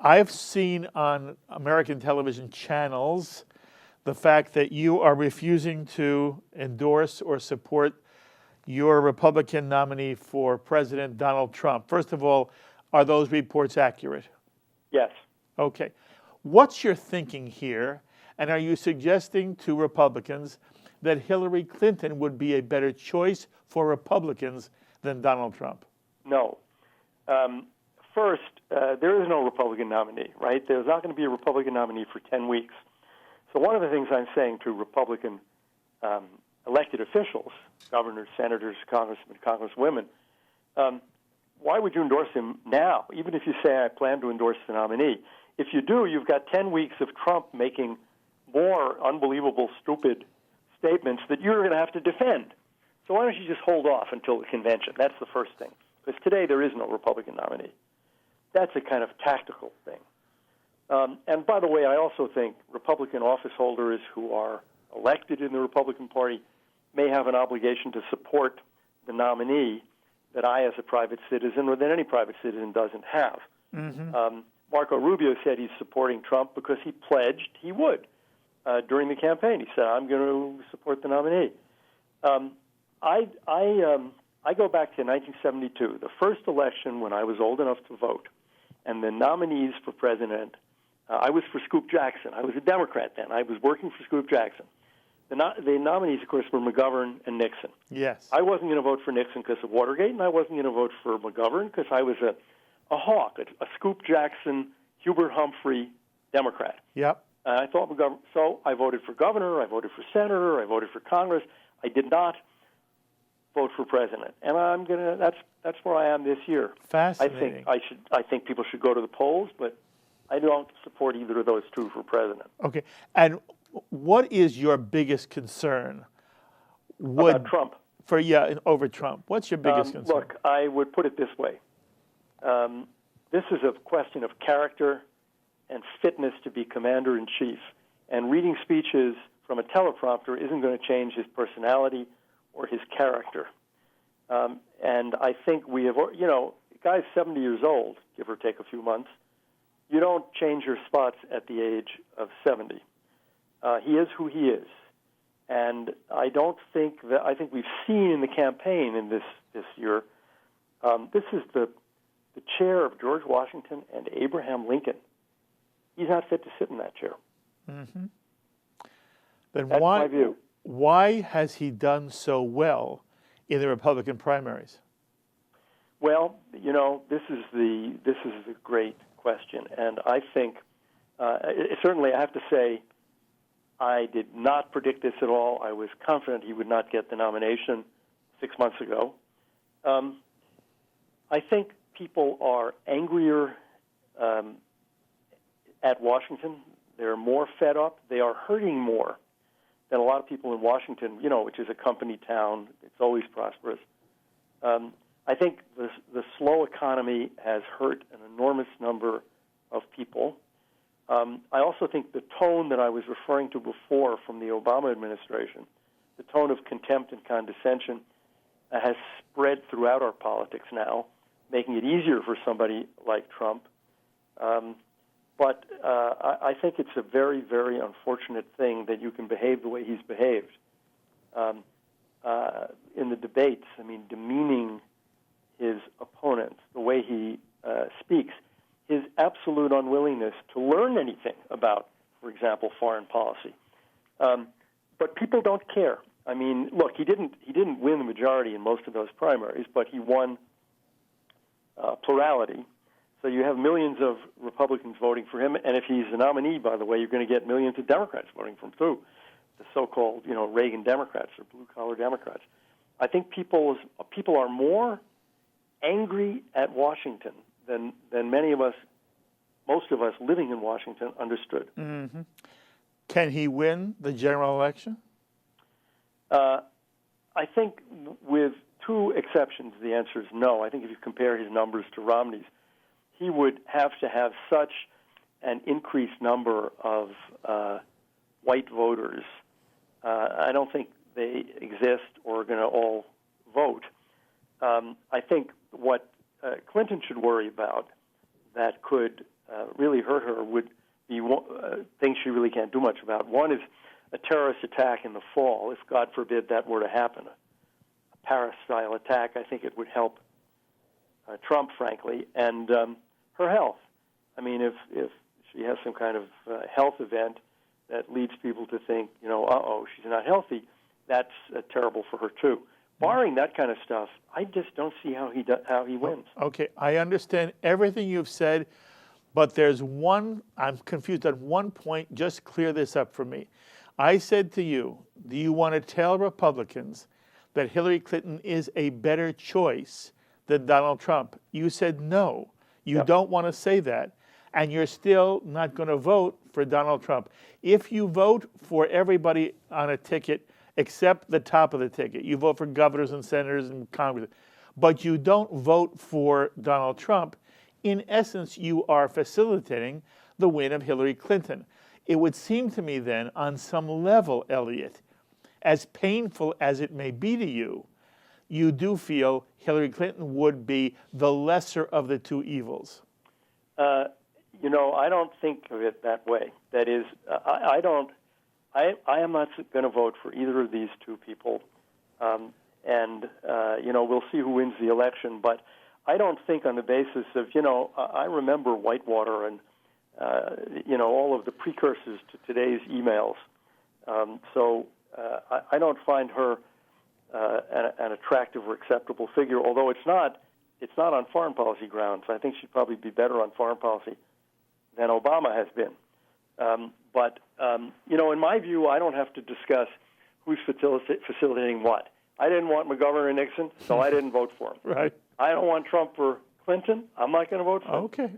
I've seen on American television channels the fact that you are refusing to endorse or support your Republican nominee for President, Donald Trump. First of all, are those reports accurate? Yes. Okay. What's your thinking here? And are you suggesting to Republicans that Hillary Clinton would be a better choice for Republicans than Donald Trump? No. First, there is no Republican nominee, right? There's not going to be a Republican nominee for 10 weeks. So one of the things I'm saying to Republican elected officials, governors, senators, congressmen, congresswomen, why would you endorse him now, even if you say, I plan to endorse the nominee? If you do, you've got 10 weeks of Trump making more unbelievable, stupid statements that you're going to have to defend. So why don't you just hold off until the convention? That's the first thing. Because today there is no Republican nominee. That's a kind of tactical thing. And by the way, I also think Republican office holders who are elected in the Republican Party may have an obligation to support the nominee that I, as a private citizen, or that any private citizen doesn't have. Mm-hmm. Marco Rubio said he's supporting Trump because he pledged he would during the campaign. He said, I'm going to support the nominee. I go back to 1972, the first election when I was old enough to vote, and the nominees for president, I was for Scoop Jackson. I was a Democrat then. I was working for Scoop Jackson. The nominees, of course, were McGovern and Nixon. Yes. I wasn't going to vote for Nixon because of Watergate, and I wasn't going to vote for McGovern because I was a hawk, a Scoop Jackson, Hubert Humphrey Democrat. Yep. I thought McGovern. So I voted for governor, I voted for senator, I voted for Congress. I did not vote for president, and I'm gonna. That's where I am this year. Fascinating. I think people should go to the polls, but I don't support either of those two for president. Okay. And what is your biggest concern? About Trump? Over Trump. What's your biggest concern? Look, I would put it this way. This is a question of character and fitness to be commander-in-chief. And reading speeches from a teleprompter isn't going to change his personality or his character. And I think we have, the guy's 70 years old, give or take a few months. You don't change your spots at the age of 70. He is who he is. And I think we've seen in the campaign in this year, this is the chair of George Washington and Abraham Lincoln. He's not fit to sit in that chair. Mm-hmm. Then that's my view. Why has he done so well in the Republican primaries? Well, this is the great question, and I think certainly I have to say I did not predict this at all. I was confident he would not get the nomination 6 months ago. I think people are angrier at Washington. They're more fed up. They are hurting more than a lot of people in Washington, which is a company town. It's always prosperous. I think the slow economy has hurt an enormous number of people. I also think the tone that I was referring to before from the Obama administration, the tone of contempt and condescension, has spread throughout our politics now, making it easier for somebody like Trump. But I think it's a very, very unfortunate thing that you can behave the way he's behaved in the debates. I mean, demeaning his opponents, the way he speaks, his absolute unwillingness to learn anything about, for example, foreign policy. But people don't care. I mean, look, he didn't win the majority in most of those primaries, but he won plurality. So you have millions of Republicans voting for him, and if he's the nominee, by the way, you're going to get millions of Democrats voting for him too, the so-called Reagan Democrats or blue-collar Democrats. I think people are more angry at Washington than many of us, most of us living in Washington, understood. Mm-hmm. Can he win the general election? I think with two exceptions, the answer is no. I think if you compare his numbers to Romney's, he would have to have such an increased number of white voters. I don't think they exist or are going to all vote. I think what Clinton should worry about that could really hurt her would be things she really can't do much about. One is a terrorist attack in the fall. If, God forbid, that were to happen, a Paris-style attack, I think it would help Trump, frankly, and her health. I mean, if she has some kind of health event that leads people to think, she's not healthy, that's terrible for her too. Barring that kind of stuff, I just don't see how he wins. Okay, I understand everything you've said, but there's one, I'm confused at one point. Just clear this up for me. I said to you, do you want to tell Republicans that Hillary Clinton is a better choice than Donald Trump? You said no. You don't want to say that. And you're still not going to vote for Donald Trump. If you vote for everybody on a ticket except the top of the ticket, you vote for governors and senators and Congress, but you don't vote for Donald Trump, in essence, you are facilitating the win of Hillary Clinton. It would seem to me then, on some level, Elliott, as painful as it may be to you, you do feel Hillary Clinton would be the lesser of the two evils. I don't think of it that way. That is, I am not going to vote for either of these two people. We'll see who wins the election. But I don't think on the basis of, I remember Whitewater and, all of the precursors to today's emails. I don't find her an attractive or acceptable figure, although it's not on foreign policy grounds. I think she'd probably be better on foreign policy than Obama has been. In my view, I don't have to discuss who's facilitating what. I didn't want McGovern or Nixon, so I didn't vote for him. Right. I don't want Trump or Clinton. I'm not going to vote for him. Okay.